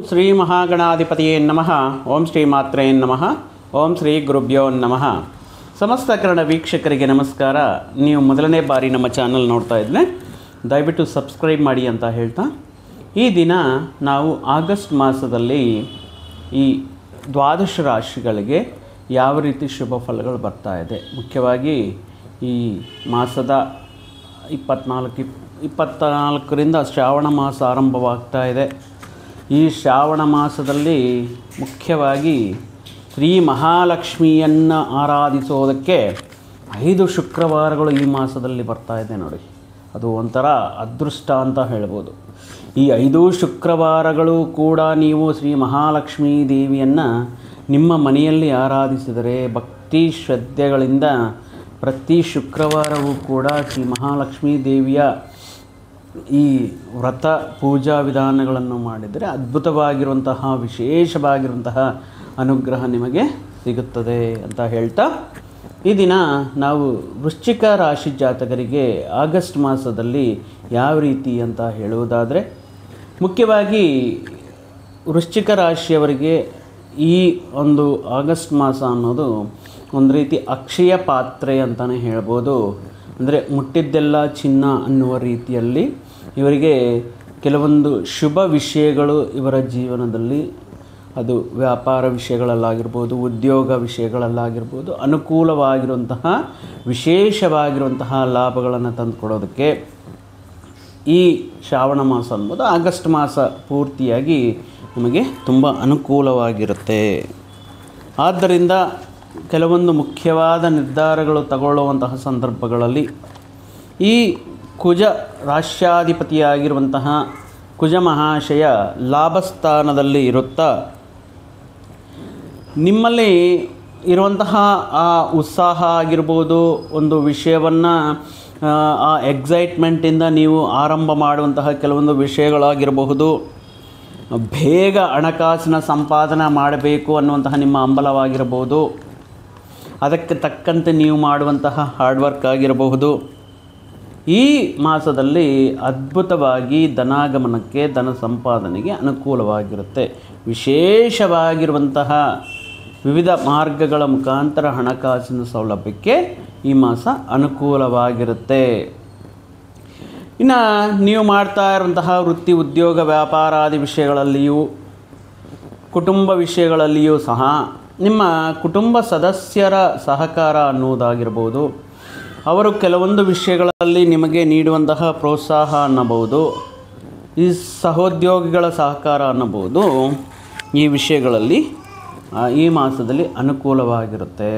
ಶ್ರೀ ಮಹಾಗಣಾಧಿಪತಿಯೇ ನಮಃ. ಓಂ ಶ್ರೀ ಮಾತ್ರೇ ನಮಃ. ಓಂ ಶ್ರೀ ಗುರುಭ್ಯೋ ನಮಃ. ಸಮಸ್ತ ಕನ್ನಡ ವೀಕ್ಷಕರಿಗೆ ನಮಸ್ಕಾರ. ನೀವು ಮೊದಲನೇ ಬಾರಿ ನಮ್ಮ ಚಾನಲ್ ನೋಡ್ತಾ ಇದ್ದರೆ ದಯವಿಟ್ಟು ಸಬ್ಸ್ಕ್ರೈಬ್ ಮಾಡಿ ಅಂತ ಹೇಳ್ತಾ, ಈ ದಿನ ನಾವು ಆಗಸ್ಟ್ ಮಾಸದಲ್ಲಿ ಈ ದ್ವಾದಶ ರಾಶಿಗಳಿಗೆ ಯಾವ ರೀತಿ ಶುಭ ಫಲಗಳು ಬರ್ತಾ ಇದೆ, ಮುಖ್ಯವಾಗಿ ಈ ಮಾಸದ 24ರಿಂದ ಶ್ರಾವಣ ಮಾಸ ಆರಂಭವಾಗ್ತಾ ಇದೆ. ಈ ಶ್ರಾವಣ ಮಾಸದಲ್ಲಿ ಮುಖ್ಯವಾಗಿ ಶ್ರೀ ಮಹಾಲಕ್ಷ್ಮಿಯನ್ನು ಆರಾಧಿಸೋದಕ್ಕೆ 5 ಶುಕ್ರವಾರಗಳು ಈ ಮಾಸದಲ್ಲಿ ಬರ್ತಾ ಇದೆ ನೋಡಿ. ಅದು ಒಂಥರ ಅದೃಷ್ಟ ಅಂತ ಹೇಳ್ಬೋದು. ಈ 5 ಶುಕ್ರವಾರಗಳು ಕೂಡ ನೀವು ಶ್ರೀ ಮಹಾಲಕ್ಷ್ಮೀ ದೇವಿಯನ್ನು ನಿಮ್ಮ ಮನೆಯಲ್ಲಿ ಆರಾಧಿಸಿದರೆ ಭಕ್ತಿ ಶ್ರದ್ಧೆಗಳಿಂದ ಪ್ರತಿ ಶುಕ್ರವಾರವೂ ಕೂಡ ಶ್ರೀ ಮಹಾಲಕ್ಷ್ಮೀ ದೇವಿಯ ಈ ವ್ರತ ಪೂಜಾ ವಿಧಾನಗಳನ್ನು ಮಾಡಿದರೆ ಅದ್ಭುತವಾಗಿರುವಂತಹ ವಿಶೇಷವಾಗಿರುವಂತಹ ಅನುಗ್ರಹ ನಿಮಗೆ ಸಿಗುತ್ತದೆ ಅಂತ ಹೇಳ್ತಾ, ಈ ದಿನ ನಾವು ವೃಶ್ಚಿಕ ರಾಶಿ ಜಾತಕರಿಗೆ ಆಗಸ್ಟ್ ಮಾಸದಲ್ಲಿ ಯಾವ ರೀತಿ ಅಂತ ಹೇಳುವುದಾದರೆ, ಮುಖ್ಯವಾಗಿ ವೃಶ್ಚಿಕ ರಾಶಿಯವರಿಗೆ ಈ ಒಂದು ಆಗಸ್ಟ್ ಮಾಸ ಅನ್ನೋದು ಒಂದು ರೀತಿ ಅಕ್ಷಯ ಪಾತ್ರೆ ಅಂತಲೇ ಹೇಳ್ಬೋದು. ಅಂದರೆ ಮುಟ್ಟಿದ್ದೆಲ್ಲ ಚಿನ್ನ ಅನ್ನುವ ರೀತಿಯಲ್ಲಿ ಇವರಿಗೆ ಕೆಲವೊಂದು ಶುಭ ವಿಷಯಗಳು ಇವರ ಜೀವನದಲ್ಲಿ, ಅದು ವ್ಯಾಪಾರ ವಿಷಯಗಳಲ್ಲಾಗಿರ್ಬೋದು, ಉದ್ಯೋಗ ವಿಷಯಗಳಲ್ಲಾಗಿರ್ಬೋದು, ಅನುಕೂಲವಾಗಿರುವಂತಹ ವಿಶೇಷವಾಗಿರುವಂತಹ ಲಾಭಗಳನ್ನು ತಂದುಕೊಡೋದಕ್ಕೆ ಈ ಶ್ರಾವಣ ಮಾಸ ಅನ್ನೋದು ಆಗಸ್ಟ್ ಮಾಸ ಪೂರ್ತಿಯಾಗಿ ನಮಗೆ ತುಂಬ ಅನುಕೂಲವಾಗಿರುತ್ತೆ. ಆದ್ದರಿಂದ ಕೆಲವೊಂದು ಮುಖ್ಯವಾದ ನಿರ್ಧಾರಗಳು ತಗೊಳ್ಳುವಂತಹ ಸಂದರ್ಭಗಳಲ್ಲಿ ಈ ಕುಜ ರಾಶ್ಯಾಧಿಪತಿಯಾಗಿರುವಂತಹ ಕುಜ ಮಹಾಶಯ ಲಾಭಸ್ಥಾನದಲ್ಲಿ ಇರುತ್ತಾ ನಿಮ್ಮಲ್ಲಿ ಇರುವಂತಹ ಆ ಉತ್ಸಾಹ ಆಗಿರ್ಬೋದು, ಒಂದು ವಿಷಯವನ್ನು ಆ ಎಕ್ಸೈಟ್ಮೆಂಟಿಂದ ನೀವು ಆರಂಭ ಮಾಡುವಂತಹ ಕೆಲವೊಂದು ವಿಷಯಗಳಾಗಿರಬಹುದು, ಬೇಗ ಹಣಕಾಸಿನ ಸಂಪಾದನೆ ಮಾಡಬೇಕು ಅನ್ನುವಂತಹ ನಿಮ್ಮ ಹಂಬಲವಾಗಿರಬಹುದು, ಅದಕ್ಕೆ ತಕ್ಕಂತೆ ನೀವು ಮಾಡುವಂತಹ ಹಾರ್ಡ್ ವರ್ಕ್ ಆಗಿರಬಹುದು. ಈ ಮಾಸದಲ್ಲಿ ಅದ್ಭುತವಾಗಿ ಧನಾಗಮನಕ್ಕೆ, ಧನ ಸಂಪಾದನೆಗೆ ಅನುಕೂಲವಾಗಿರುತ್ತೆ. ವಿಶೇಷವಾಗಿರುವಂತಹ ವಿವಿಧ ಮಾರ್ಗಗಳ ಮುಖಾಂತರ ಹಣಕಾಸಿನ ಸೌಲಭ್ಯಕ್ಕೆ ಈ ಮಾಸ ಅನುಕೂಲವಾಗಿರುತ್ತೆ. ಇನ್ನು ನೀವು ಮಾಡ್ತಾ ಇರುವಂತಹ ವೃತ್ತಿ, ಉದ್ಯೋಗ, ವ್ಯಾಪಾರಾದಿ ವಿಷಯಗಳಲ್ಲಿಯೂ, ಕುಟುಂಬ ವಿಷಯಗಳಲ್ಲಿಯೂ ಸಹ ನಿಮ್ಮ ಕುಟುಂಬ ಸದಸ್ಯರ ಸಹಕಾರ ಅನ್ನುವುದಾಗಿರ್ಬೋದು, ಅವರು ಕೆಲವೊಂದು ವಿಷಯಗಳಲ್ಲಿ ನಿಮಗೆ ನೀಡುವಂತಹ ಪ್ರೋತ್ಸಾಹ ಅನ್ನಬಹುದು, ಈ ಸಹೋದ್ಯೋಗಿಗಳ ಸಹಕಾರ ಅನ್ನಬಹುದು, ಈ ವಿಷಯಗಳಲ್ಲಿ ಈ ಮಾಸದಲ್ಲಿ ಅನುಕೂಲವಾಗಿರುತ್ತೆ.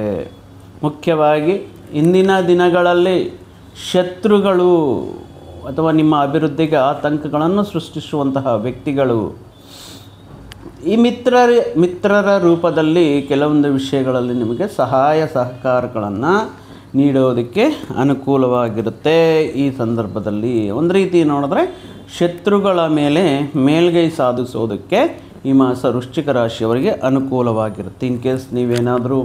ಮುಖ್ಯವಾಗಿ ಇಂದಿನ ದಿನಗಳಲ್ಲಿ ಶತ್ರುಗಳು ಅಥವಾ ನಿಮ್ಮ ಅಭಿವೃದ್ಧಿಗೆ ಆತಂಕಗಳನ್ನು ಸೃಷ್ಟಿಸುವಂತಹ ವ್ಯಕ್ತಿಗಳು ಈ ಮಿತ್ರರ ರೂಪದಲ್ಲಿ ಕೆಲವೊಂದು ವಿಷಯಗಳಲ್ಲಿ ನಿಮಗೆ ಸಹಾಯ ಸಹಕಾರಗಳನ್ನು ನೀಡೋದಕ್ಕೆ ಅನುಕೂಲವಾಗಿರುತ್ತೆ. ಈ ಸಂದರ್ಭದಲ್ಲಿ ಒಂದು ರೀತಿ ನೋಡಿದ್ರೆ ಶತ್ರುಗಳ ಮೇಲೆ ಮೇಲ್ಗೈ ಸಾಧಿಸೋದಕ್ಕೆ ಈ ಮಾಸ ವೃಶ್ಚಿಕ ರಾಶಿಯವರಿಗೆ ಅನುಕೂಲವಾಗಿರುತ್ತೆ. ಇನ್ ಕೇಸ್ ನೀವೇನಾದರೂ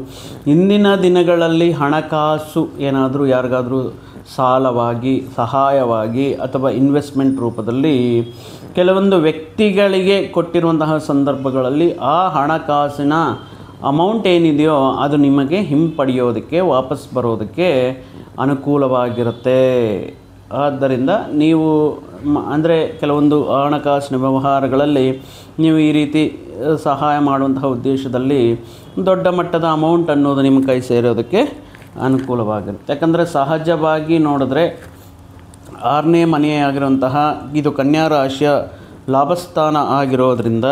ಇಂದಿನ ದಿನಗಳಲ್ಲಿ ಹಣಕಾಸು ಏನಾದರೂ ಯಾರಿಗಾದರೂ ಸಾಲವಾಗಿ, ಸಹಾಯವಾಗಿ ಅಥವಾ ಇನ್ವೆಸ್ಟ್ಮೆಂಟ್ ರೂಪದಲ್ಲಿ ಕೆಲವೊಂದು ವ್ಯಕ್ತಿಗಳಿಗೆ ಕೊಟ್ಟಿರುವಂತಹ ಸಂದರ್ಭಗಳಲ್ಲಿ ಆ ಹಣಕಾಸಿನ ಅಮೌಂಟ್ ಏನಿದೆಯೋ ಅದು ನಿಮಗೆ ಹಿಂಪಡೆಯೋದಕ್ಕೆ, ವಾಪಸ್ ಬರೋದಕ್ಕೆ ಅನುಕೂಲವಾಗಿರುತ್ತೆ. ಆದ್ದರಿಂದ ನೀವು ಅಂದರೆ ಕೆಲವೊಂದು ಹಣಕಾಸಿನ ವ್ಯವಹಾರಗಳಲ್ಲಿ ನೀವು ಈ ರೀತಿ ಸಹಾಯ ಮಾಡುವಂತಹ ಉದ್ದೇಶದಲ್ಲಿ ದೊಡ್ಡ ಮಟ್ಟದ ಅಮೌಂಟ್ ಅನ್ನೋದು ನಿಮ್ಮ ಕೈ ಸೇರೋದಕ್ಕೆ ಅನುಕೂಲವಾಗಿರುತ್ತೆ. ಯಾಕಂದರೆ ಸಹಜವಾಗಿ ನೋಡಿದ್ರೆ 6ನೇ ಮನೆಯಾಗಿರುವಂತಹ ಇದು ಕನ್ಯಾ ರಾಶಿಯ ಲಾಭಸ್ಥಾನ ಆಗಿರೋದ್ರಿಂದ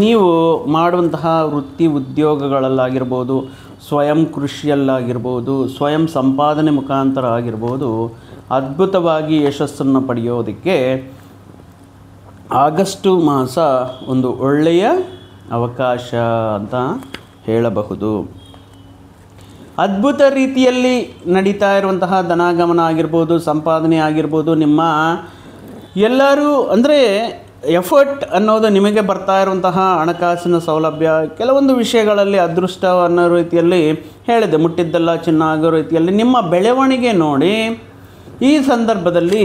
ನೀವು ಮಾಡುವಂತಹ ವೃತ್ತಿ ಉದ್ಯೋಗಗಳಲ್ಲಾಗಿರ್ಬೋದು, ಸ್ವಯಂ ಕೃಷಿಯಲ್ಲಾಗಿರ್ಬೋದು, ಸ್ವಯಂ ಸಂಪಾದನೆ ಮುಖಾಂತರ ಆಗಿರ್ಬೋದು, ಅದ್ಭುತವಾಗಿ ಯಶಸ್ಸನ್ನು ಪಡೆಯೋದಕ್ಕೆ ಆಗಸ್ಟ್ ಮಾಸ ಒಂದು ಒಳ್ಳೆಯ ಅವಕಾಶ ಅಂತ ಹೇಳಬಹುದು. ಅದ್ಭುತ ರೀತಿಯಲ್ಲಿ ನಡೀತಾ ಇರುವಂತಹ ಧನಾಗಮನ ಆಗಿರ್ಬೋದು, ಸಂಪಾದನೆ ಆಗಿರ್ಬೋದು, ನಿಮ್ಮ ಎಲ್ಲರೂ ಅಂದರೆ ಎಫರ್ಟ್ ಅನ್ನೋದು ನಿಮಗೆ ಬರ್ತಾ ಇರುವಂತಹ ಹಣಕಾಸಿನ ಸೌಲಭ್ಯ, ಕೆಲವೊಂದು ವಿಷಯಗಳಲ್ಲಿ ಅದೃಷ್ಟ ಅನ್ನೋ ರೀತಿಯಲ್ಲಿ ಹೇಳಿದೆ, ಮುಟ್ಟಿದ್ದೆಲ್ಲ ಚಿನ್ನ ಆಗೋ ರೀತಿಯಲ್ಲಿ ನಿಮ್ಮ ಬೆಳವಣಿಗೆ ನೋಡಿ ಈ ಸಂದರ್ಭದಲ್ಲಿ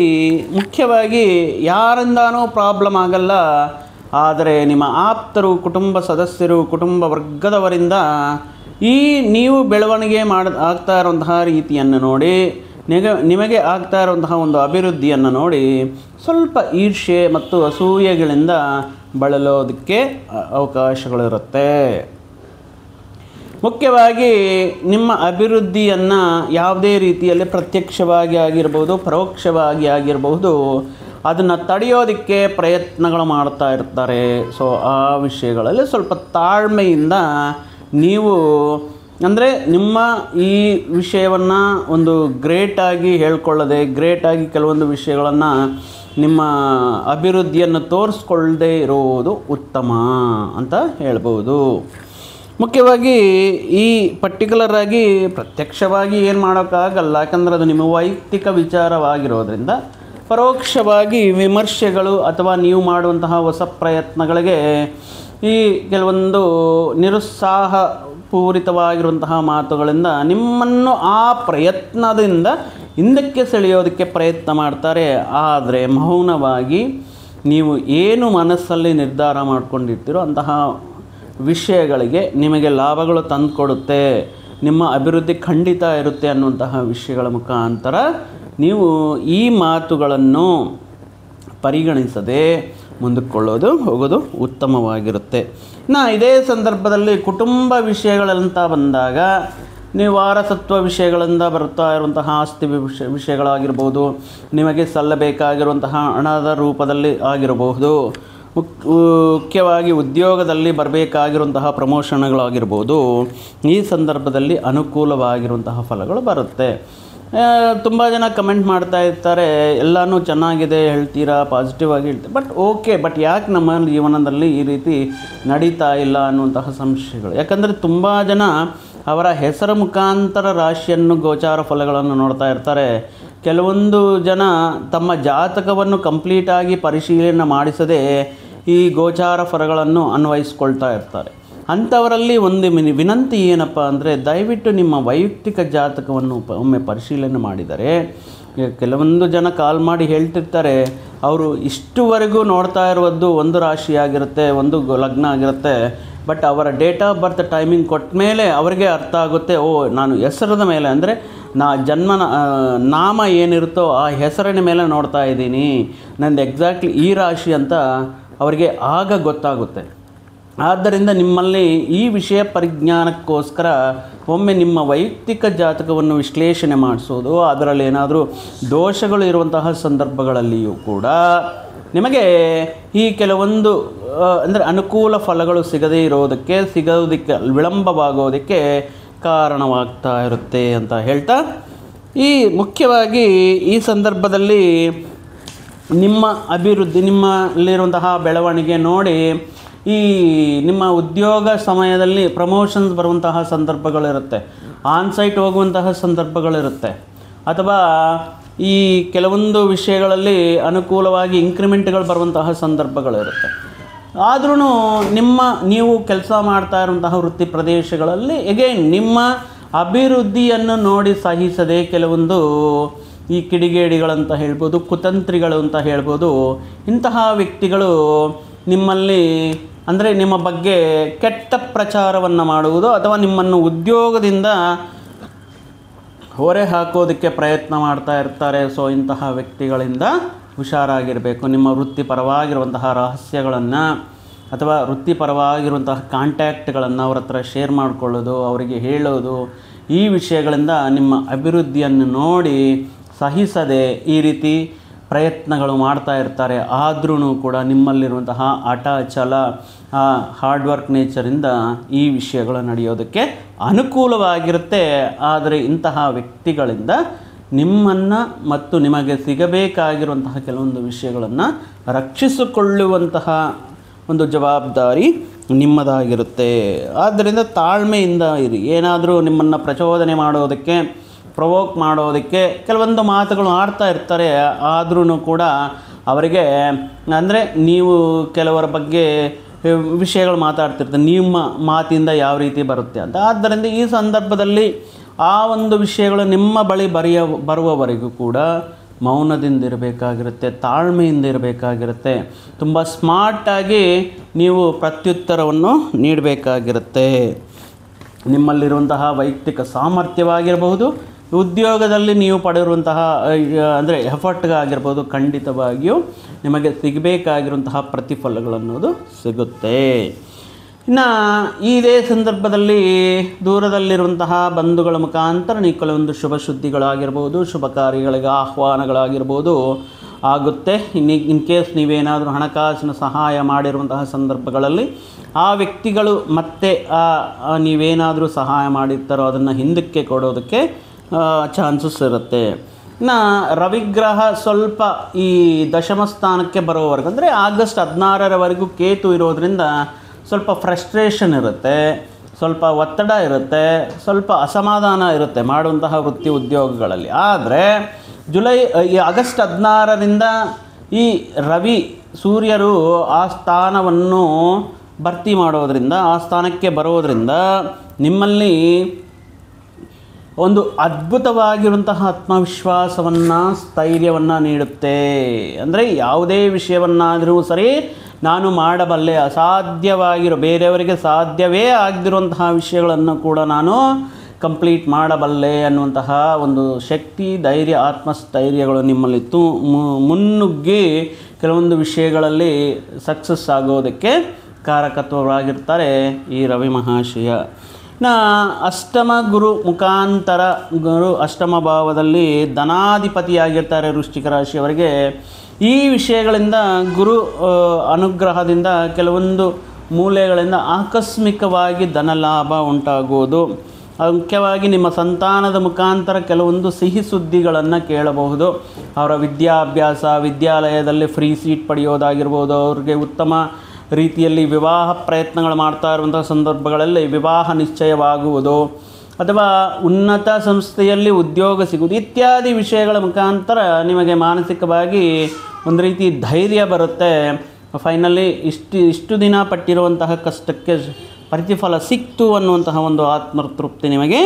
ಮುಖ್ಯವಾಗಿ ಯಾರಿಂದಾನೂ ಪ್ರಾಬ್ಲಮ್ ಆಗಲ್ಲ. ಆದರೆ ನಿಮ್ಮ ಆಪ್ತರು, ಕುಟುಂಬ ಸದಸ್ಯರು, ಕುಟುಂಬ ವರ್ಗದವರಿಂದ ನೀವು ಬೆಳವಣಿಗೆ ಆಗ್ತಾ ಇರುವಂತಹ ರೀತಿಯನ್ನು ನೋಡಿ, ನಿಮಗೆ ಆಗ್ತಾ ಇರುವಂತಹ ಒಂದು ಅಭಿವೃದ್ಧಿಯನ್ನು ನೋಡಿ ಸ್ವಲ್ಪ ಈರ್ಷ್ಯೆ ಮತ್ತು ಅಸೂಯೆಗಳಿಂದ ಬಳಲೋದಕ್ಕೆ ಅವಕಾಶಗಳಿರುತ್ತೆ. ಮುಖ್ಯವಾಗಿ ನಿಮ್ಮ ಅಭಿವೃದ್ಧಿಯನ್ನು ಯಾವುದೇ ರೀತಿಯಲ್ಲಿ ಪ್ರತ್ಯಕ್ಷವಾಗಿ ಆಗಿರ್ಬೋದು, ಪರೋಕ್ಷವಾಗಿ ಆಗಿರಬಹುದು, ಅದನ್ನು ತಡೆಯೋದಕ್ಕೆ ಪ್ರಯತ್ನಗಳು ಮಾಡ್ತಾ ಇರ್ತಾರೆ. ಸೊ ಆ ವಿಷಯಗಳಲ್ಲಿ ಸ್ವಲ್ಪ ತಾಳ್ಮೆಯಿಂದ ನೀವು, ಅಂದರೆ ನಿಮ್ಮ ಈ ವಿಷಯವನ್ನು ಒಂದು ಗ್ರೇಟಾಗಿ ಹೇಳ್ಕೊಳ್ಳದೆ, ಗ್ರೇಟಾಗಿ ಕೆಲವೊಂದು ವಿಷಯಗಳನ್ನು ನಿಮ್ಮ ಅಭಿವೃದ್ಧಿಯನ್ನು ತೋರಿಸ್ಕೊಳ್ಳದೆ ಇರುವುದು ಉತ್ತಮ ಅಂತ ಹೇಳ್ಬೋದು. ಮುಖ್ಯವಾಗಿ ಈ ಪರ್ಟಿಕ್ಯುಲರ್ ಆಗಿ ಪ್ರತ್ಯಕ್ಷವಾಗಿ ಏನು ಮಾಡೋಕ್ಕಾಗಲ್ಲ, ಯಾಕಂದರೆ ಅದು ನಿಮ್ಮ ವೈಯಕ್ತಿಕ ವಿಚಾರವಾಗಿರೋದ್ರಿಂದ ಪರೋಕ್ಷವಾಗಿ ವಿಮರ್ಶೆಗಳು ಅಥವಾ ನೀವು ಮಾಡುವಂತಹ ಹೊಸ ಪ್ರಯತ್ನಗಳಿಗೆ ಈ ಕೆಲವೊಂದು ನಿರುತ್ಸಾಹ ಪೂರಿತವಾಗಿರುವಂತಹ ಮಾತುಗಳಿಂದ ನಿಮ್ಮನ್ನು ಆ ಪ್ರಯತ್ನದಿಂದ ಹಿಂದಕ್ಕೆ ಸೆಳೆಯೋದಕ್ಕೆ ಪ್ರಯತ್ನ ಮಾಡ್ತಾರೆ. ಆದರೆ ಮೌನವಾಗಿ ನೀವು ಏನು ಮನಸ್ಸಲ್ಲಿ ನಿರ್ಧಾರ ಮಾಡ್ಕೊಂಡಿರ್ತೀರೋ ಅಂತಹ ವಿಷಯಗಳಿಗೆ ನಿಮಗೆ ಲಾಭಗಳು ತಂದುಕೊಡುತ್ತೆ, ನಿಮ್ಮ ಅಭಿವೃದ್ಧಿ ಖಂಡಿತ ಇರುತ್ತೆ ಅನ್ನುವಂತಹ ವಿಷಯಗಳ ಮುಖಾಂತರ ನೀವು ಈ ಮಾತುಗಳನ್ನು ಪರಿಗಣಿಸದೆ ಮುಂದಕ್ಕೆ ಹೋಗೋದು ಉತ್ತಮವಾಗಿರುತ್ತೆ. ಇದೇ ಸಂದರ್ಭದಲ್ಲಿ ಕುಟುಂಬ ವಿಷಯಗಳಂತ ಬಂದಾಗ ನೀವು ವಾರಸತ್ವ ವಿಷಯಗಳಿಂದ ಬರ್ತಾ ಇರುವಂತಹ ಆಸ್ತಿ ವಿಷಯಗಳಾಗಿರ್ಬೋದು, ನಿಮಗೆ ಸಲ್ಲಬೇಕಾಗಿರುವಂತಹ ಹಣದ ರೂಪದಲ್ಲಿ ಆಗಿರಬಹುದು, ಮುಖ್ಯವಾಗಿ ಉದ್ಯೋಗದಲ್ಲಿ ಬರಬೇಕಾಗಿರುವಂತಹ ಪ್ರಮೋಷನ್ಗಳಾಗಿರ್ಬೋದು, ಈ ಸಂದರ್ಭದಲ್ಲಿ ಅನುಕೂಲವಾಗಿರುವಂತಹ ಫಲಗಳು ಬರುತ್ತೆ. ತುಂಬ ಜನ ಕಮೆಂಟ್ ಮಾಡ್ತಾ ಇರ್ತಾರೆ, ಎಲ್ಲನೂ ಚೆನ್ನಾಗಿದೆ ಹೇಳ್ತೀರಾ, ಪಾಸಿಟಿವ್ ಆಗಿ ಹೇಳ್ತೀರಾ, ಬಟ್ ಯಾಕೆ ನಮ್ಮ ಜೀವನದಲ್ಲಿ ಈ ರೀತಿ ನಡೀತಾ ಇಲ್ಲ ಅನ್ನುವಂತಹ ಸಂಶಯಗಳು. ಯಾಕಂದರೆ ತುಂಬ ಜನ ಅವರ ಹೆಸರ ಮುಖಾಂತರ ರಾಶಿಯನ್ನು, ಗೋಚಾರ ಫಲಗಳನ್ನು ನೋಡ್ತಾ ಇರ್ತಾರೆ. ಕೆಲವೊಂದು ಜನ ತಮ್ಮ ಜಾತಕವನ್ನು ಕಂಪ್ಲೀಟಾಗಿ ಪರಿಶೀಲನೆ ಮಾಡಿಸದೆ ಈ ಗೋಚಾರ ಫಲಗಳನ್ನು ಅನ್ವಯಿಸ್ಕೊಳ್ತಾ ಇರ್ತಾರೆ. ಅಂಥವರಲ್ಲಿ ಒಂದು ವಿನಂತಿ ಏನಪ್ಪ ಅಂದರೆ, ದಯವಿಟ್ಟು ನಿಮ್ಮ ವೈಯಕ್ತಿಕ ಜಾತಕವನ್ನು ಒಮ್ಮೆ ಪರಿಶೀಲನೆ ಮಾಡಿದರೆ, ಕೆಲವೊಂದು ಜನ ಕಾಲ್ ಮಾಡಿ ಹೇಳ್ತಿರ್ತಾರೆ, ಅವರು ಇಷ್ಟುವರೆಗೂ ನೋಡ್ತಾ ಇರುವುದು ಒಂದು ರಾಶಿ ಆಗಿರುತ್ತೆ, ಒಂದು ಲಗ್ನ ಆಗಿರುತ್ತೆ, ಬಟ್ ಅವರ ಡೇಟ್ ಆಫ್ ಬರ್ತ್ ಟೈಮಿಂಗ್ ಕೊಟ್ಟ ಮೇಲೆ ಅವರಿಗೆ ಅರ್ಥ ಆಗುತ್ತೆ, ನಾನು ಹೆಸರದ ಮೇಲೆ, ಅಂದರೆ ನಾಮ ಏನಿರುತ್ತೋ ಆ ಹೆಸರಿನ ಮೇಲೆ ನೋಡ್ತಾ ಇದ್ದೀನಿ, ನಂದು ಎಕ್ಸಾಕ್ಟ್ಲಿ ಈ ರಾಶಿ ಅಂತ ಅವರಿಗೆ ಆಗ ಗೊತ್ತಾಗುತ್ತೆ. ಆದ್ದರಿಂದ ನಿಮ್ಮಲ್ಲಿ ಈ ವಿಷಯ ಪರಿಜ್ಞಾನಕ್ಕೋಸ್ಕರ ಒಮ್ಮೆ ನಿಮ್ಮ ವೈಯಕ್ತಿಕ ಜಾತಕವನ್ನು ವಿಶ್ಲೇಷಣೆ ಮಾಡಿಸೋದು, ಅದರಲ್ಲಿ ಏನಾದರೂ ದೋಷಗಳು ಇರುವಂತಹ ಸಂದರ್ಭಗಳಲ್ಲಿಯೂ ಕೂಡ ನಿಮಗೆ ಈ ಕೆಲವೊಂದು ಅಂದರೆ ಅನುಕೂಲ ಫಲಗಳು ಸಿಗೋದಕ್ಕೆ ವಿಳಂಬವಾಗೋದಕ್ಕೆ ಕಾರಣವಾಗ್ತಾ ಇರುತ್ತೆ ಅಂತ ಹೇಳ್ತಾ, ಈ ಮುಖ್ಯವಾಗಿ ಈ ಸಂದರ್ಭದಲ್ಲಿ ನಿಮ್ಮ ಅಭಿವೃದ್ಧಿ, ನಿಮ್ಮಲ್ಲಿರುವಂತಹ ಬೆಳವಣಿಗೆ ನೋಡಿ ಈ ನಿಮ್ಮ ಉದ್ಯೋಗ ಸಮಯದಲ್ಲಿ ಪ್ರಮೋಷನ್ಸ್ ಬರುವಂತಹ ಸಂದರ್ಭಗಳಿರುತ್ತೆ, ಆನ್ಸೈಟ್ ಹೋಗುವಂತಹ ಸಂದರ್ಭಗಳಿರುತ್ತೆ, ಅಥವಾ ಈ ಕೆಲವೊಂದು ವಿಷಯಗಳಲ್ಲಿ ಅನುಕೂಲವಾಗಿ ಇಂಕ್ರಿಮೆಂಟ್ಗಳು ಬರುವಂತಹ ಸಂದರ್ಭಗಳಿರುತ್ತೆ. ಆದ್ರೂ ನೀವು ಕೆಲಸ ಮಾಡ್ತಾ ಇರುವಂತಹ ವೃತ್ತಿ ಪ್ರದೇಶಗಳಲ್ಲಿ ಎಗೈನ್ ನಿಮ್ಮ ಅಭಿವೃದ್ಧಿಯನ್ನು ನೋಡಿ ಸಹಿಸದೆ ಕೆಲವೊಂದು ಈ ಕಿಡಿಗೇಡಿಗಳಂತ ಹೇಳ್ಬೋದು, ಕುತಂತ್ರಿಗಳು ಅಂತ ಹೇಳ್ಬೋದು, ಇಂತಹ ವ್ಯಕ್ತಿಗಳು ನಿಮ್ಮಲ್ಲಿ ಅಂದರೆ ನಿಮ್ಮ ಬಗ್ಗೆ ಕೆಟ್ಟ ಪ್ರಚಾರವನ್ನು ಮಾಡುವುದು ಅಥವಾ ನಿಮ್ಮನ್ನು ಉದ್ಯೋಗದಿಂದ ಹೊರೆ ಹಾಕೋದಕ್ಕೆ ಪ್ರಯತ್ನ ಮಾಡ್ತಾ ಇರ್ತಾರೆ. ಸೊ ಇಂತಹ ವ್ಯಕ್ತಿಗಳಿಂದ ಹುಷಾರಾಗಿರಬೇಕು. ನಿಮ್ಮ ವೃತ್ತಿಪರವಾಗಿರುವಂತಹ ರಹಸ್ಯಗಳನ್ನು ಅಥವಾ ವೃತ್ತಿಪರವಾಗಿರುವಂತಹ ಕಾಂಟ್ಯಾಕ್ಟ್ಗಳನ್ನು ಅವ್ರ ಹತ್ರ ಶೇರ್ ಮಾಡಿಕೊಳ್ಳೋದು, ಅವರಿಗೆ ಹೇಳೋದು, ಈ ವಿಷಯಗಳಿಂದ ನಿಮ್ಮ ಅಭಿವೃದ್ಧಿಯನ್ನು ನೋಡಿ ಸಹಿಸದೆ ಈ ರೀತಿ ಪ್ರಯತ್ನಗಳು ಮಾಡ್ತಾ ಇರ್ತಾರೆ. ಆದ್ರೂ ಕೂಡ ನಿಮ್ಮಲ್ಲಿರುವಂತಹ ಹಠ, ಛಲ, ಹಾರ್ಡ್ ವರ್ಕ್ ನೇಚರಿಂದ ಈ ವಿಷಯಗಳು ನಡೆಯೋದಕ್ಕೆ ಅನುಕೂಲವಾಗಿರುತ್ತೆ. ಆದರೆ ಇಂತಹ ವ್ಯಕ್ತಿಗಳಿಂದ ನಿಮ್ಮನ್ನು ಮತ್ತು ನಿಮಗೆ ಸಿಗಬೇಕಾಗಿರುವಂತಹ ಕೆಲವೊಂದು ವಿಷಯಗಳನ್ನು ರಕ್ಷಿಸಿಕೊಳ್ಳುವಂತಹ ಒಂದು ಜವಾಬ್ದಾರಿ ನಿಮ್ಮದಾಗಿರುತ್ತೆ. ಆದ್ದರಿಂದ ತಾಳ್ಮೆಯಿಂದ ಇರಿ. ಏನಾದರೂ ನಿಮ್ಮನ್ನು ಪ್ರಚೋದನೆ ಮಾಡೋದಕ್ಕೆ, ಪ್ರವೋಕ್ ಮಾಡೋದಕ್ಕೆ ಕೆಲವೊಂದು ಮಾತುಗಳು ಆಡ್ತಾ ಇರ್ತಾರೆ. ಆದ್ರೂ ಕೂಡ ಅವರಿಗೆ ಅಂದರೆ ನೀವು ಕೆಲವರ ಬಗ್ಗೆ ವಿಷಯಗಳು ಮಾತಾಡ್ತಿರ್ತಾರೆ, ನಿಮ್ಮ ಮಾತಿಂದ ಯಾವ ರೀತಿ ಬರುತ್ತೆ ಅಂತ. ಆದ್ದರಿಂದ ಈ ಸಂದರ್ಭದಲ್ಲಿ ಆ ಒಂದು ವಿಷಯಗಳು ನಿಮ್ಮ ಬಳಿ ಬರುವವರೆಗೂ ಕೂಡ ಮೌನದಿಂದ ಇರಬೇಕಾಗಿರುತ್ತೆ, ತಾಳ್ಮೆಯಿಂದ ಇರಬೇಕಾಗಿರುತ್ತೆ, ತುಂಬ ಸ್ಮಾರ್ಟಾಗಿ ನೀವು ಪ್ರತ್ಯುತ್ತರವನ್ನು ನೀಡಬೇಕಾಗಿರುತ್ತೆ. ನಿಮ್ಮಲ್ಲಿರುವಂತಹ ವೈಯಕ್ತಿಕ ಸಾಮರ್ಥ್ಯವಾಗಿರಬಹುದು, ಉದ್ಯೋಗದಲ್ಲಿ ನೀವು ಪಡೆದಿರುವಂತಹ ಅಂದರೆ ಎಫರ್ಟ್ಗಾಗಿರ್ಬೋದು, ಖಂಡಿತವಾಗಿಯೂ ನಿಮಗೆ ಸಿಗಬೇಕಾಗಿರುವಂತಹ ಪ್ರತಿಫಲಗಳನ್ನೋದು ಸಿಗುತ್ತೆ. ಇನ್ನು ಇದೇ ಸಂದರ್ಭದಲ್ಲಿ ದೂರದಲ್ಲಿರುವಂತಹ ಬಂಧುಗಳ ಮುಖಾಂತರ ನೀವು ಕೆಲವೊಂದು ಶುಭ ಸುದ್ದಿಗಳಾಗಿರ್ಬೋದು, ಶುಭ ಕಾರ್ಯಗಳಿಗೆ ಆಹ್ವಾನಗಳಾಗಿರ್ಬೋದು ಆಗುತ್ತೆ. ಇನ್ ಕೇಸ್ ನೀವೇನಾದರೂ ಹಣಕಾಸಿನ ಸಹಾಯ ಮಾಡಿರುವಂತಹ ಸಂದರ್ಭಗಳಲ್ಲಿ ಆ ವ್ಯಕ್ತಿಗಳು ಮತ್ತೆ ನೀವೇನಾದರೂ ಸಹಾಯ ಮಾಡಿರ್ತಾರೋ ಅದನ್ನು ಹಿಂದಕ್ಕೆ ಕೊಡೋದಕ್ಕೆ ಚಾನ್ಸಸ್ ಇರುತ್ತೆ. ಇನ್ನು ರವಿಗ್ರಹ ಸ್ವಲ್ಪ ಈ ದಶಮ ಸ್ಥಾನಕ್ಕೆ ಬರೋವರೆಗೂ ಅಂದರೆ ಆಗಸ್ಟ್ 16ರವರೆಗೂ ಕೇತು ಇರೋದರಿಂದ ಸ್ವಲ್ಪ ಫ್ರಸ್ಟ್ರೇಷನ್ ಇರುತ್ತೆ, ಸ್ವಲ್ಪ ಒತ್ತಡ ಇರುತ್ತೆ, ಸ್ವಲ್ಪ ಅಸಮಾಧಾನ ಇರುತ್ತೆ ಮಾಡುವಂತಹ ವೃತ್ತಿ ಉದ್ಯೋಗಗಳಲ್ಲಿ. ಆದರೆ ಆಗಸ್ಟ್ 16ರಿಂದ ಈ ರವಿ ಸೂರ್ಯರು ಆ ಸ್ಥಾನವನ್ನು ಭರ್ತಿ ಮಾಡೋದರಿಂದ, ಆ ಸ್ಥಾನಕ್ಕೆ ಬರೋದರಿಂದ ನಿಮ್ಮಲ್ಲಿ ಒಂದು ಅದ್ಭುತವಾಗಿರುವಂತಹ ಆತ್ಮವಿಶ್ವಾಸವನ್ನು, ಸ್ಥೈರ್ಯವನ್ನು ನೀಡುತ್ತೆ. ಅಂದರೆ ಯಾವುದೇ ವಿಷಯವನ್ನಾದರೂ ಸರಿ ನಾನು ಮಾಡಬಲ್ಲೆ, ಬೇರೆಯವರಿಗೆ ಸಾಧ್ಯವೇ ಆಗದಿರುವಂತಹ ವಿಷಯಗಳನ್ನು ಕೂಡ ನಾನು ಕಂಪ್ಲೀಟ್ ಮಾಡಬಲ್ಲೆ ಅನ್ನುವಂತಹ ಒಂದು ಶಕ್ತಿ, ಧೈರ್ಯ, ಆತ್ಮಸ್ಥೈರ್ಯಗಳು ನಿಮ್ಮಲ್ಲಿ ಮುನ್ನುಗ್ಗಿ ಕೆಲವೊಂದು ವಿಷಯಗಳಲ್ಲಿ ಸಕ್ಸಸ್ ಆಗೋದಕ್ಕೆ ಕಾರಕತ್ವವಾಗಿರ್ತಾರೆ ಈ ರವಿ ಮಹಾಶಯ. ಅಷ್ಟಮ ಗುರು ಮುಖಾಂತರ ಅಷ್ಟಮ ಭಾವದಲ್ಲಿ ಧನಾಧಿಪತಿಯಾಗಿರ್ತಾರೆ ವೃಶ್ಚಿಕ ರಾಶಿಯವರಿಗೆ. ಈ ವಿಷಯಗಳಿಂದ ಗುರು ಅನುಗ್ರಹದಿಂದ ಕೆಲವೊಂದು ಮೂಲೆಗಳಿಂದ ಆಕಸ್ಮಿಕವಾಗಿ ಧನಲಾಭ ಉಂಟಾಗುವುದು. ಮುಖ್ಯವಾಗಿ ನಿಮ್ಮ ಸಂತಾನದ ಮುಖಾಂತರ ಕೆಲವೊಂದು ಸಿಹಿ ಸುದ್ದಿಗಳನ್ನು ಕೇಳಬಹುದು. ಅವರ ವಿದ್ಯಾಲಯದಲ್ಲಿ ಫ್ರೀ ಸೀಟ್ ಪಡೆಯೋದಾಗಿರ್ಬೋದು, ಅವ್ರಿಗೆ ಉತ್ತಮ ರೀತಿಯಲ್ಲಿ ವಿವಾಹ ಪ್ರಯತ್ನಗಳು ಮಾಡ್ತಾ ಇರುವಂಥ ಸಂದರ್ಭಗಳಲ್ಲಿ ವಿವಾಹ ನಿಶ್ಚಯವಾಗುವುದು, ಅಥವಾ ಉನ್ನತ ಸಂಸ್ಥೆಯಲ್ಲಿ ಉದ್ಯೋಗ ಸಿಗುವುದು ಇತ್ಯಾದಿ ವಿಷಯಗಳ ಮುಖಾಂತರ ನಿಮಗೆ ಮಾನಸಿಕವಾಗಿ ಒಂದು ರೀತಿ ಧೈರ್ಯ ಬರುತ್ತೆ. ಫೈನಲಿ ಇಷ್ಟು ದಿನ ಪಟ್ಟಿರುವಂತಹ ಕಷ್ಟಕ್ಕೆ ಪ್ರತಿಫಲ ಸಿಕ್ತು ಅನ್ನುವಂತಹ ಒಂದು ಆತ್ಮತೃಪ್ತಿ ನಿಮಗೆ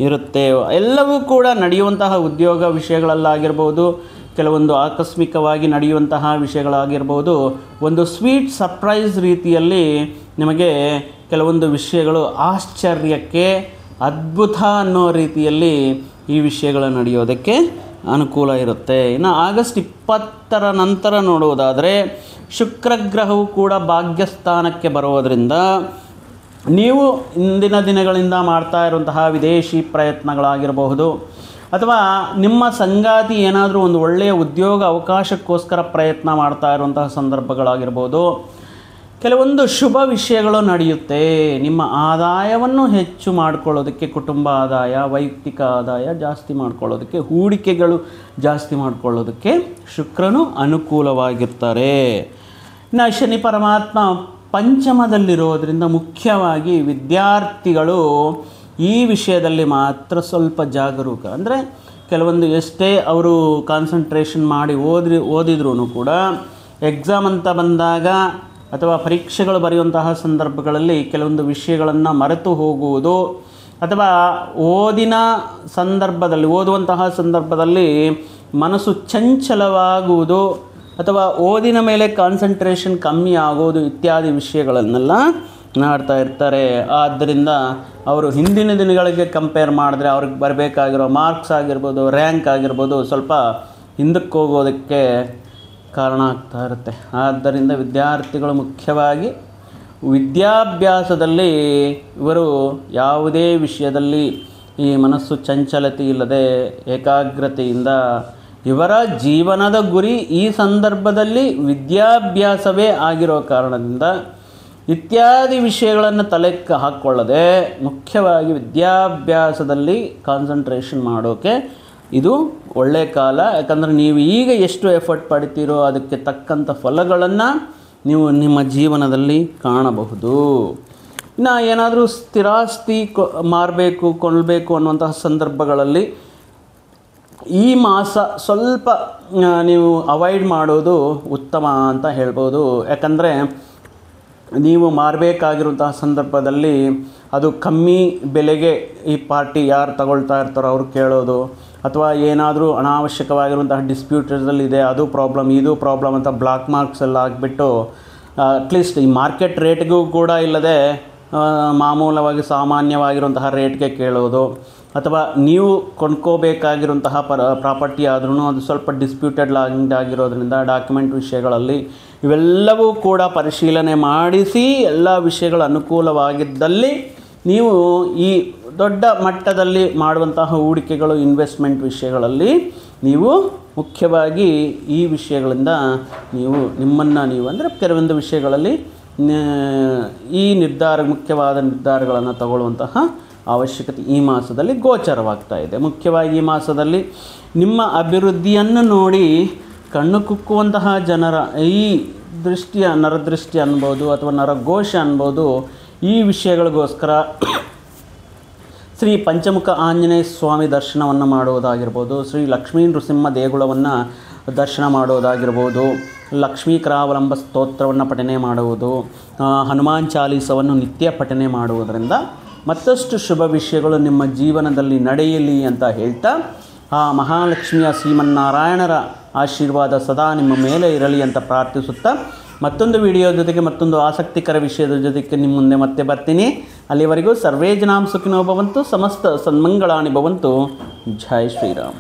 ಇರುತ್ತೆ. ಎಲ್ಲವೂ ಕೂಡ ನಡೆಯುವಂತಹ ಉದ್ಯೋಗ ವಿಷಯಗಳಲ್ಲಾಗಿರ್ಬೋದು, ಕೆಲವೊಂದು ಆಕಸ್ಮಿಕವಾಗಿ ನಡೆಯುವಂತಹ ವಿಷಯಗಳಾಗಿರ್ಬೋದು, ಒಂದು ಸ್ವೀಟ್ ಸರ್ಪ್ರೈಸ್ ರೀತಿಯಲ್ಲಿ ನಿಮಗೆ ಕೆಲವೊಂದು ವಿಷಯಗಳು ಆಶ್ಚರ್ಯಕ್ಕೆ, ಅದ್ಭುತ ಅನ್ನೋ ರೀತಿಯಲ್ಲಿ ಈ ವಿಷಯಗಳು ನಡೆಯೋದಕ್ಕೆ ಅನುಕೂಲ ಇರುತ್ತೆ. ಇನ್ನು ಆಗಸ್ಟ್ 20ರ ನಂತರ ನೋಡುವುದಾದರೆ ಶುಕ್ರಗ್ರಹವು ಕೂಡ ಭಾಗ್ಯಸ್ಥಾನಕ್ಕೆ ಬರೋದರಿಂದ ನೀವು ಇಂದಿನ ದಿನಗಳಿಂದ ಮಾಡ್ತಾ ಇರುವಂತಹ ವಿದೇಶಿ ಪ್ರಯತ್ನಗಳಾಗಿರಬಹುದು, ಅಥವಾ ನಿಮ್ಮ ಸಂಗಾತಿ ಏನಾದರೂ ಒಂದು ಒಳ್ಳೆಯ ಉದ್ಯೋಗ ಅವಕಾಶಕ್ಕೋಸ್ಕರ ಪ್ರಯತ್ನ ಮಾಡ್ತಾ ಇರುವಂತಹ ಸಂದರ್ಭಗಳಾಗಿರ್ಬೋದು, ಕೆಲವೊಂದು ಶುಭ ವಿಷಯಗಳು ನಡೆಯುತ್ತೆ. ನಿಮ್ಮ ಆದಾಯವನ್ನು ಹೆಚ್ಚು ಮಾಡಿಕೊಳ್ಳೋದಕ್ಕೆ, ಕುಟುಂಬ ಆದಾಯ, ವೈಯಕ್ತಿಕ ಆದಾಯ ಜಾಸ್ತಿ ಮಾಡ್ಕೊಳ್ಳೋದಕ್ಕೆ, ಹೂಡಿಕೆಗಳು ಜಾಸ್ತಿ ಮಾಡಿಕೊಳ್ಳೋದಕ್ಕೆ ಶುಕ್ರನು ಅನುಕೂಲವಾಗಿರ್ತಾರೆ. ಇನ್ನು ಶನಿ ಪರಮಾತ್ಮ ಪಂಚಮದಲ್ಲಿರೋದರಿಂದ ಮುಖ್ಯವಾಗಿ ವಿದ್ಯಾರ್ಥಿಗಳು ಈ ವಿಷಯದಲ್ಲಿ ಮಾತ್ರ ಸ್ವಲ್ಪ ಜಾಗರೂಕ. ಅಂದರೆ ಕೆಲವೊಂದು ಎಷ್ಟೇ ಅವರು ಕಾನ್ಸಂಟ್ರೇಷನ್ ಮಾಡಿ ಓದಿದ್ರೂ ಕೂಡ ಎಕ್ಸಾಮ್ ಅಂತ ಬಂದಾಗ ಅಥವಾ ಪರೀಕ್ಷೆಗಳು ಬರೆಯುವಂತಹ ಸಂದರ್ಭಗಳಲ್ಲಿ ಕೆಲವೊಂದು ವಿಷಯಗಳನ್ನು ಮರೆತು ಹೋಗುವುದು, ಅಥವಾ ಓದುವಂತಹ ಸಂದರ್ಭದಲ್ಲಿ ಮನಸ್ಸು ಚಂಚಲವಾಗುವುದು, ಅಥವಾ ಓದಿನ ಮೇಲೆ ಕಾನ್ಸಂಟ್ರೇಷನ್ ಕಮ್ಮಿ ಆಗೋದು ಇತ್ಯಾದಿ ವಿಷಯಗಳನ್ನೆಲ್ಲ ಮಾಡ್ತಾ ಇರ್ತಾರೆ. ಆದ್ದರಿಂದ ಅವರು ಹಿಂದಿನ ದಿನಗಳಿಗೆ ಕಂಪೇರ್ ಮಾಡಿದ್ರೆ ಅವ್ರಿಗೆ ಬರಬೇಕಾಗಿರೋ ಮಾರ್ಕ್ಸ್ ಆಗಿರ್ಬೋದು, ರ್ಯಾಂಕ್ ಆಗಿರ್ಬೋದು, ಸ್ವಲ್ಪ ಹಿಂದಕ್ಕೆ ಹೋಗೋದಕ್ಕೆ ಕಾರಣ ಆಗ್ತಾ ಇರುತ್ತೆ. ಆದ್ದರಿಂದ ವಿದ್ಯಾರ್ಥಿಗಳು ಮುಖ್ಯವಾಗಿ ವಿದ್ಯಾಭ್ಯಾಸದಲ್ಲಿ ಇವರು ಯಾವುದೇ ವಿಷಯದಲ್ಲಿ ಈ ಮನಸ್ಸು ಚಂಚಲತೆ ಇಲ್ಲದೆ ಏಕಾಗ್ರತೆಯಿಂದ, ಇವರ ಜೀವನದ ಗುರಿ ಈ ಸಂದರ್ಭದಲ್ಲಿ ವಿದ್ಯಾಭ್ಯಾಸವೇ ಆಗಿರೋ ಕಾರಣದಿಂದ ಇತ್ಯಾದಿ ವಿಷಯಗಳನ್ನು ತಲೆಗೆ ಹಾಕ್ಕೊಳ್ಳದೆ ಮುಖ್ಯವಾಗಿ ವಿದ್ಯಾಭ್ಯಾಸದಲ್ಲಿ ಕಾನ್ಸಂಟ್ರೇಷನ್ ಮಾಡೋಕ್ಕೆ ಇದು ಒಳ್ಳೆಯ ಕಾಲ. ಯಾಕಂದರೆ ನೀವು ಈಗ ಎಷ್ಟು ಎಫರ್ಟ್ ಪಡ್ತೀರೋ ಅದಕ್ಕೆ ತಕ್ಕಂಥ ಫಲಗಳನ್ನು ನೀವು ನಿಮ್ಮ ಜೀವನದಲ್ಲಿ ಕಾಣಬಹುದು. ಇನ್ನು ಏನಾದರೂ ಸ್ಥಿರಾಸ್ತಿ ಕೊಳ್ಳಬೇಕು ಅನ್ನುವಂತಹ ಸಂದರ್ಭಗಳಲ್ಲಿ ಈ ಮಾಸ ಸ್ವಲ್ಪ ನೀವು ಅವಾಯ್ಡ್ ಮಾಡೋದು ಉತ್ತಮ ಅಂತ ಹೇಳ್ಬೋದು. ಯಾಕಂದರೆ ನೀವು ಮಾರಬೇಕಾಗಿರುವಂತಹ ಸಂದರ್ಭದಲ್ಲಿ ಅದು ಕಮ್ಮಿ ಬೆಲೆಗೆ ಈ ಪಾರ್ಟಿ ಯಾರು ತಗೊಳ್ತಾ ಇರ್ತಾರೋ ಅವ್ರು ಕೇಳೋದು, ಅಥವಾ ಏನಾದರೂ ಅನಾವಶ್ಯಕವಾಗಿರುವಂತಹ ಡಿಸ್ಪ್ಯೂಟಲ್ಲಿ ಅದು ಪ್ರಾಬ್ಲಮ್ ಇದು ಪ್ರಾಬ್ಲಮ್ ಅಂತ ಬ್ಲಾಕ್ ಮಾರ್ಕ್ಸ್ ಎಲ್ಲ ಆಗಿಬಿಟ್ಟು ಅಟ್ಲೀಸ್ಟ್ ಈ ಮಾರ್ಕೆಟ್ ರೇಟ್ಗೂ ಕೂಡ ಇಲ್ಲದೆ ಮಾಮೂಲವಾಗಿ ಸಾಮಾನ್ಯವಾಗಿರುವಂತಹ ರೇಟ್ಗೆ ಕೇಳೋದು, ಅಥವಾ ನೀವು ಕೊಂಡ್ಕೋಬೇಕಾಗಿರುವಂತಹ ಪ್ರಾಪರ್ಟಿ ಆದ್ರೂ ಅದು ಸ್ವಲ್ಪ ಡಿಸ್ಪ್ಯೂಟೆಡ್ ಲ್ಯಾಂಡ್ ಆಗಿರೋದ್ರಿಂದ ಡಾಕ್ಯುಮೆಂಟ್ ವಿಷಯಗಳಲ್ಲಿ ಇವೆಲ್ಲವೂ ಕೂಡ ಪರಿಶೀಲನೆ ಮಾಡಿಸಿ ಎಲ್ಲ ವಿಷಯಗಳು ಅನುಕೂಲವಾಗಿದ್ದಲ್ಲಿ ನೀವು ಈ ದೊಡ್ಡ ಮಟ್ಟದಲ್ಲಿ ಮಾಡುವಂತಹ ಹೂಡಿಕೆಗಳು ಇನ್ವೆಸ್ಟ್ಮೆಂಟ್ ವಿಷಯಗಳಲ್ಲಿ ನೀವು ಮುಖ್ಯವಾಗಿ ಈ ವಿಷಯಗಳಿಂದ ನೀವು ನಿಮ್ಮನ್ನು ನೀವು ಅಂದರೆ ಕೆಲವೊಂದು ವಿಷಯಗಳಲ್ಲಿ ಈ ಮುಖ್ಯವಾದ ನಿರ್ಧಾರಗಳನ್ನು ತಗೊಳ್ಳುವಂತಹ ಅವಶ್ಯಕತೆ ಈ ಮಾಸದಲ್ಲಿ ಗೋಚರವಾಗ್ತಾ ಇದೆ. ಮುಖ್ಯವಾಗಿ ಈ ಮಾಸದಲ್ಲಿ ನಿಮ್ಮ ಅಭಿವೃದ್ಧಿಯನ್ನು ನೋಡಿ ಕಣ್ಣು ಕುಕ್ಕುವಂತಹ ಜನರ ಈ ನರದೃಷ್ಟಿ ಅನ್ಬೋದು ಅಥವಾ ನರಘೋಷ ಅನ್ಬೋದು, ಈ ವಿಷಯಗಳಿಗೋಸ್ಕರ ಶ್ರೀ ಪಂಚಮುಖ ಆಂಜನೇಯ ಸ್ವಾಮಿ ದರ್ಶನವನ್ನು ಮಾಡುವುದಾಗಿರ್ಬೋದು, ಶ್ರೀ ಲಕ್ಷ್ಮೀ ನೃಸಿಂಹ ದೇಗುಲವನ್ನು ದರ್ಶನ ಮಾಡೋದಾಗಿರ್ಬೋದು, ಲಕ್ಷ್ಮೀ ಕರಾವಲಂಬ ಸ್ತೋತ್ರವನ್ನು ಪಠನೆ ಮಾಡುವುದು, ಹನುಮಾನ್ ಚಾಲೀಸವನ್ನು ನಿತ್ಯ ಪಠನೆ ಮಾಡುವುದರಿಂದ ಮತ್ತಷ್ಟು ಶುಭ ವಿಷಯಗಳು ನಿಮ್ಮ ಜೀವನದಲ್ಲಿ ನಡೆಯಲಿ ಅಂತ ಹೇಳ್ತಾ, ಆ ಮಹಾಲಕ್ಷ್ಮಿಯ ಶ್ರೀಮನ್ನಾರಾಯಣರ ಆಶೀರ್ವಾದ ಸದಾ ನಿಮ್ಮ ಮೇಲೆ ಇರಲಿ ಅಂತ ಪ್ರಾರ್ಥಿಸುತ್ತಾ, ಮತ್ತೊಂದು ವಿಡಿಯೋ ಜೊತೆಗೆ ಮತ್ತೊಂದು ಆಸಕ್ತಿಕರ ವಿಷಯದ ಜೊತೆಗೆ ನಿಮ್ಮ ಮುಂದೆ ಮತ್ತೆ ಬರ್ತೀನಿ. ಅಲ್ಲಿವರೆಗೂ ಸರ್ವೇ ಜನಾಂ ಸುಖಿನೋ ಭವಂತು, ಸಮಸ್ತ ಸನ್ಮಂಗಳಾನಿ ಭವಂತು. ಜೈ ಶ್ರೀರಾಮ್.